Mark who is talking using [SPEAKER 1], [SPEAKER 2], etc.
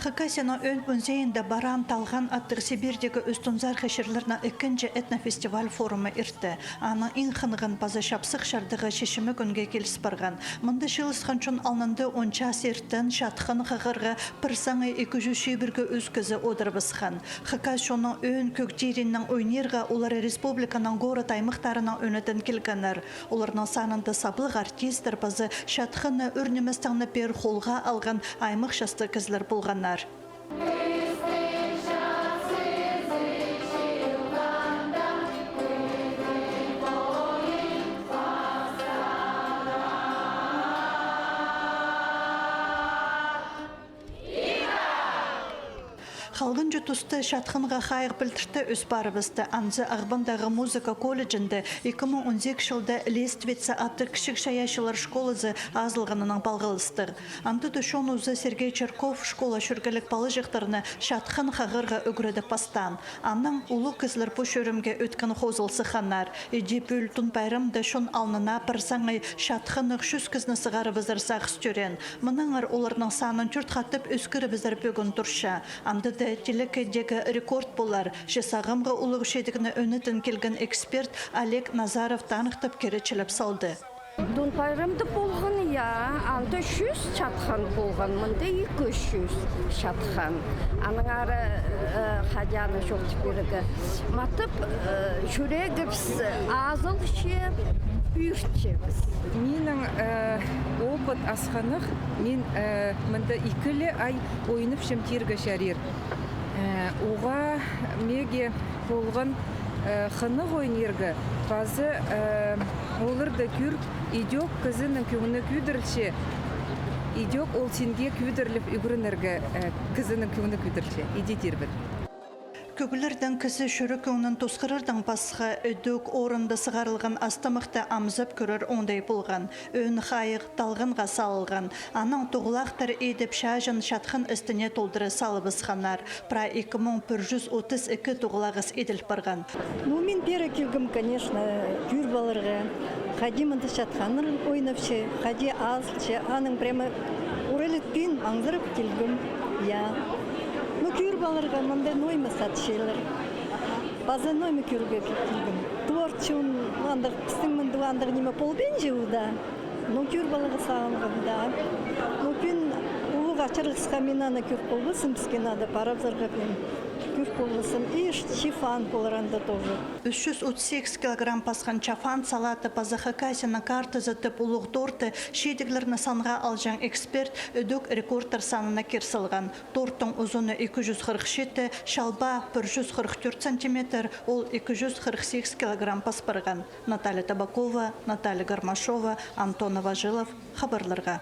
[SPEAKER 1] Хакасияның өн музейінде баран талған аттыр Сибирдегі үстінзар хешерлеріне ikkinchi этнофестиваль форумы иртті. Аның ең қынған базы шапсық шардығы шешімі күнге келіс барған. Мұнда шылысқан чын алнынды онча сертін шатқын қағырға пырсаңы 200 біргі өзкізі одырбысқан. Хакасияның өн көктерінің ойнерға олары республиканың город аймақтарының өнетін келгенер. Оларның санында саблық артистер базы шатқыны үрнеместіңні пер қолға алған аймақ шасты кізлер болғанар. Халғын жұтысты шатқынға қайық білтірті өз барыбысты Анзы Ағбандағы музыка колледжінде 2012 жылда Лествица атты кішік шаяшылар школызы азылғанының балғылыстыр. Анды дүшон ұзы Сергей Черков школа шүргілік балы жықтарыны шатқын қағырға үгіреді пастан. Анның ұлы кізлер бұш өрімге өткен қозылсы қанар. Еде бөлтін байрам дүшон алнына бірсаңай шатқын үкшүз кізні сығары бізір сағыз түрен. Мұныңыр оларының санын түрт қаттып өскірі бізір бөгін тұрша. Анды телекедегі рекорд болар. Жесағымға ұлығы шедігіні өнетін келген эксперт Олег Назаров танықтып керечіліп салды.
[SPEAKER 2] Дон байрамды болған, анда 100 чатқан болған, мұнда 200 чатқан. Аның ары қадяны жоқты берігі. Матып жүрегіпс азыл ше, үйіртшебіз.
[SPEAKER 3] Менің опыт асқанық, мен мұнда 2 ай ойынып шымтергі шәрер. Оға меге болған қынық ойнергі базы олырды күр идек кізінің көңіні күйдірілші. Идек ол сенге күйдіріліп үгірінергі кізінің көңіні күйдірілші. Идетер бір.
[SPEAKER 1] Көгілердің кісі шүрі көңінің тосқырырдың басқа өдік орынды сығарылған астамықты амзып көрір оңдай болған. Өн қайық талғынға салылған. Аның тұғылақтар едіп шажын шатқын үстіне толдыры салыбысқанар. Пра 2132 тұғылағыз еділ барған.
[SPEAKER 4] Мен бері келгім, конечно, жүр балырға. Қади мұнды шатқаныр ойнапшы, қади азылшы, аның прямо урелетпен аңзырып келгім. Мүкір балырға мұнда ноймы сатшелер. База ноймы көрге келгім. Творчын, пістің мұнды андық неме полбен жеуді. Мүкір балырға сағынғымда. Мүкін ұлық ачырғысқа мен ана көр болғысын, бізген ады парабзарға бен. Көр болғысын, еш чифан болыранда тоже.
[SPEAKER 1] 338 килограмм пасқан чафан салаты базы Хакасияны карты зытып ұлық торты шедіглеріні санға алжан эксперт өдік рекордтар санына керсілған. Торттың ұзыны 247, шалба 144 сантиметр, ол 248 килограмм паспырған. Наталья Табакова, Наталья Гармашова, Антон Новожилов, хабарларға.